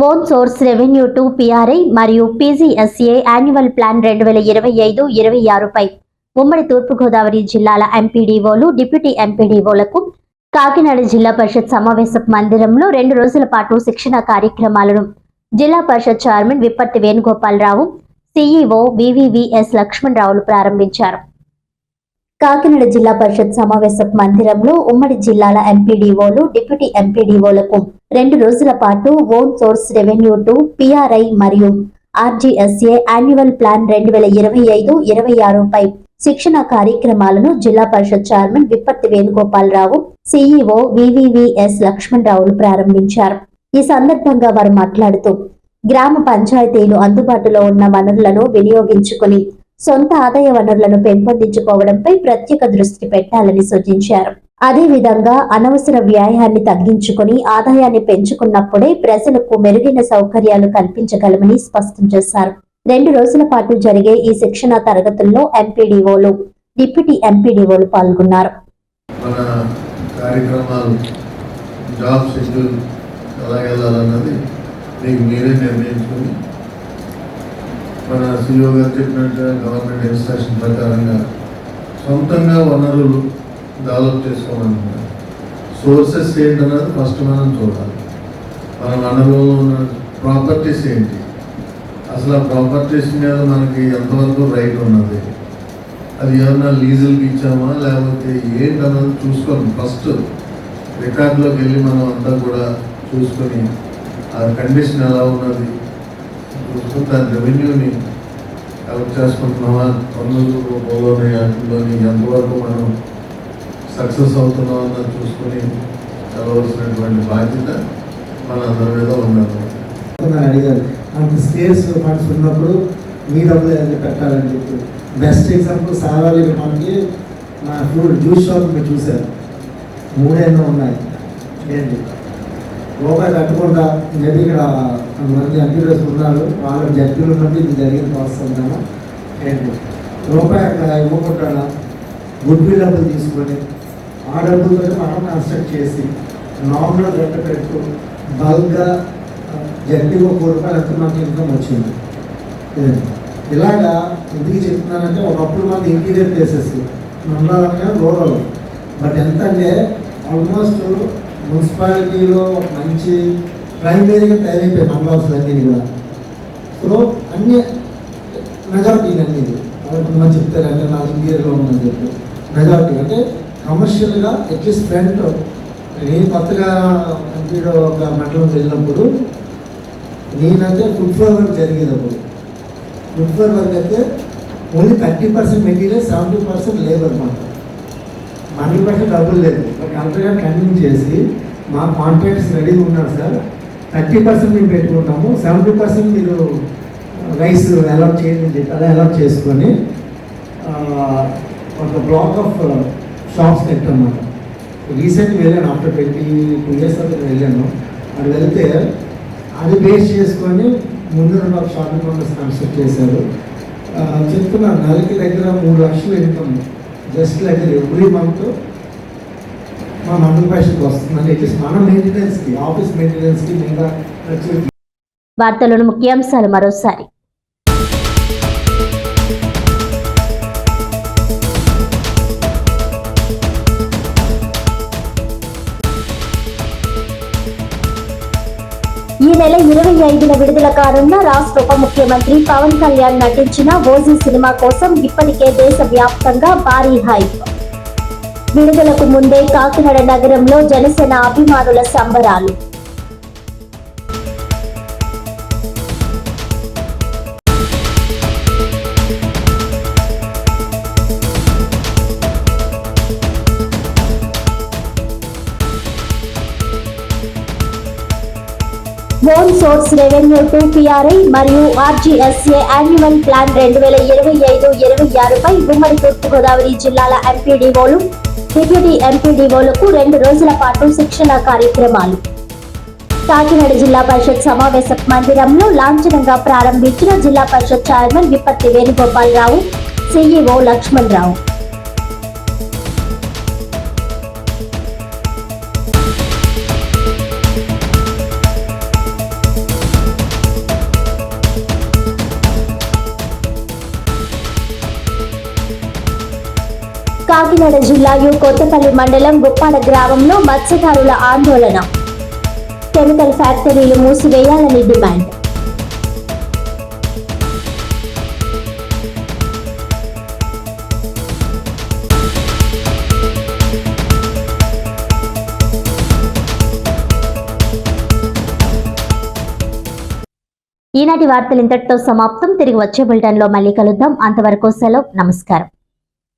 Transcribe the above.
Own source revenue to PRI మరియు పీజీఎస్ఏ annual plan 2025-26పై ఉమ్మడి తూర్పుగోదావరి జిల్లాల ఎంపీడీఓలు, డిప్యూటీ ఎంపీడీఓలకు కాకినాడ జిల్లా పరిషత్ సమావేశ మందిరంలో 2 రోజుల పాటు శిక్షణ కార్యక్రమాలను జిల్లా పరిషత్ chairman Vipparthi Venugopalarao, CEO VVVS లక్ష్మణరావులు ప్రారంభించారు. కాకినాడ జిల్లా పరిషత్ సమావేశ మందిరంలో ఉమ్మడి జిల్లాల ఎంపీడీఓలు, డిప్యూటీ ఎంపీడీఓలకు 2 రోజుల పాటు own source revenue to PRI మరియు ఆర్జీఎస్ఏ యాన్యువల్ ప్లాన్ 2025-26పై శిక్షణ కార్యక్రమాలను జిల్లా పరిషత్ chairman Vipparthi Venugopalarao, CEO VVVS లక్ష్మణరావులు ప్రారంభించారు. ఈ సందర్భంగా వారు మాట్లాడుతూ గ్రామ పంచాయతీలు అందుబాటులో ఉన్న వనరులను వినియోగించుకుని సొంత ఆదాయ వనరులను పెంపొందించుకోవడంపై ప్రత్యేక దృష్టి పెట్టాలని సూచించారు. అదేవిధంగా అనవసర వ్యయాన్ని తగ్గించుకుని ఆదాయాన్ని పెంచుకున్నప్పుడే ప్రజలకు మెరుగైన సౌకర్యాలు కల్పించగలమని స్పష్టం చేశారు. 2 రోజుల పాటు జరిగే ఈ శిక్షణ తరగతుల్లో ఎంపీడీఓలు, డిప్యూటీ ఎంపీడీఓలు పాల్గొన్నారు. మన సిఇఓ గారు చెప్పినట్టు గవర్నమెంట్ ఇన్స్ట్రక్షన్ ప్రకారంగా సొంతంగా వనరులు డెవలప్ చేసుకోమన్నారు. సోర్సెస్ ఏంటన్నది ఫస్ట్ మనం చూడాలి. మన వనరులలో ఉన్న ప్రాపర్టీస్ ఏంటి, అసలు ఆ ప్రాపర్టీస్ మీద మనకి ఎంతవరకు రైట్ ఉన్నది, అది ఏమన్నా లీజులకి ఇచ్చామా లేకపోతే ఏంటన్నది చూసుకొని ఫస్ట్ రికార్డులోకి వెళ్ళి మనం అంతా కూడా చూసుకొని ఆ కండిషన్ ఎలా ఉన్నది చూసుకుని దాని రెవెన్యూని కలెక్ట్ చేసుకుంటున్నామా, పన్నుల రూపంలోని వాటిలోని ఎంతవరకు మనం సక్సెస్ అవుతున్నాం అన్నది చూసుకొని చదవలసినటువంటి బాధ్యత మనందరి మీద ఉన్నది. అడిగారు అంత స్పేస్ ఫండ్స్ ఉన్నప్పుడు మీ డబ్బులు ఏదైనా పెట్టాలని చెప్పి బెస్ట్ ఎగ్జాంపుల్ సారాలి మనకి నా జ్యూస్ షాప్ మీరు చూశారు, 3 ఉన్నాయి. ఏంటి రూపాయి కట్టకుండా మేబీ ఇక్కడ మనకి ఎంపీడీస్ ఉన్నారు, వాళ్ళ జడ్పీలు ఉన్నట్టు ఇది జరిగిన ప్రాసెస్ ఉంటాను. ఏంటి రూపాయి అక్కడ ఇవ్వకుండా గుడ్ విల్ డబ్బులు తీసుకొని ఆ డబ్బులతో మనం కన్స్ట్రక్ట్ చేసి నార్మల్ రెంట్ పెట్టు బల్క్గా జడ్పీకి ₹1 ఎంత మనకి ఇన్కమ్ వచ్చింది. ఇలాగా ఎందుకు చెప్తున్నానంటే ఒకప్పుడు మనకి ఇంటీరియర్ ప్లేసెస్ మండలంగా రూరల్, బట్ ఎంత అంటే ఆల్మోస్ట్ మున్సిపాలిటీలో మంచి ప్రైమరీగా తయారైపోయి మండలాలు అన్నీ కూడా. సో అన్ని మెజారిటీలు అన్నీ కొంతమంది చెప్తారంటే నా ఇంటీరియర్లో ఉందని చెప్పి మెజారిటీ అంటే కమర్షియల్గా అట్లీస్ట్ ఫ్రంట్. నేను కొత్తగా ఎంపీలో ఒక మండలం వెళ్ళినప్పుడు నేనైతే ఫుడ్ ఫ్లోర్ వర్క్ జరిగేటప్పుడు ఫుడ్ ఫ్లోర్ వర్క్ అయితే ఓన్లీ 30% మెటీరియల్, 70% లేబర్ మాట. 100% డబ్బులు లేదు. కలెక్టర్ గారు కన్విన్స్ చేసి మా కాంట్రాక్ట్స్ రెడీగా ఉన్నారు సార్, 30% మేము పెట్టుకుంటాము, 70% మీరు రైస్ అలాట్ చేయండి అని చెప్పి అలా అలాట్ చేసుకొని ఒక బ్లాక్ ఆఫ్ షాప్స్ పెట్టామన్నమాట. రీసెంట్గా వెళ్ళాను, ఆఫ్టర్ 22 years అతను వెళ్ళాను. అది వెళ్తే అది బేస్ చేసుకొని ముందు 2 షాపింగ్ కాంప్లెక్స్ కన్స్ట్రక్ట్ చేశారు. చెప్తున్నాను నెలకి దగ్గర 3 లక్షలు income just like every month మా మండల పరిషత్కి వస్తుందండి. అట్లీస్ట్ మన మెయింటెనెన్స్కి, ఆఫీస్ మెయింటెనెన్స్కి మిగతా వార్తలను ముఖ్యాంశాలు మరోసారి. ఈ నెల 25న విడుదల కానున్న రాష్ట్ర ఉప ముఖ్యమంత్రి పవన్ కళ్యాణ్ నటించిన ఓజీ సినిమా కోసం ఇప్పటికే దేశవ్యాప్తంగా భారీ హైప్. విడుదలకు ముందే కాకినాడ నగరంలో జనసేన అభిమానుల సంబరాలు. Own source revenue to PRI మరియు ఆర్జీఎస్ఏ యాన్యువల్ ప్లాన్ 2025-26పై ఉమ్మడి తూర్పుగోదావరి జిల్లాల ఎంపీడీఓలు, డిప్యూటీ ఎంపీడీఓలకు 2 రోజుల పాటు శిక్షణ కార్యక్రమాలు కాకినాడ జిల్లా పరిషత్ సమావేశ మందిరంలో లాంఛనంగా ప్రారంభించిన జిల్లా పరిషత్ చైర్మన్ విప్పర్తి వేణుగోపాలరావు, సీఈఓ లక్ష్మణరావు. కాకినాడ జిల్లా కొత్తపల్లి మండలం గుప్పాడ గ్రామంలో మత్స్యకారుల ఆందోళన. కెమికల్ ఫ్యాక్టరీలు మూసివేయాలని డిమాండ్. ఈనాటి వార్తలు ఇంతటితో సమాప్తం. తిరిగి వచ్చే బులెటిన్లో మళ్ళీ కలుద్దాం. అంతవరకు సెలవు. నమస్కారం.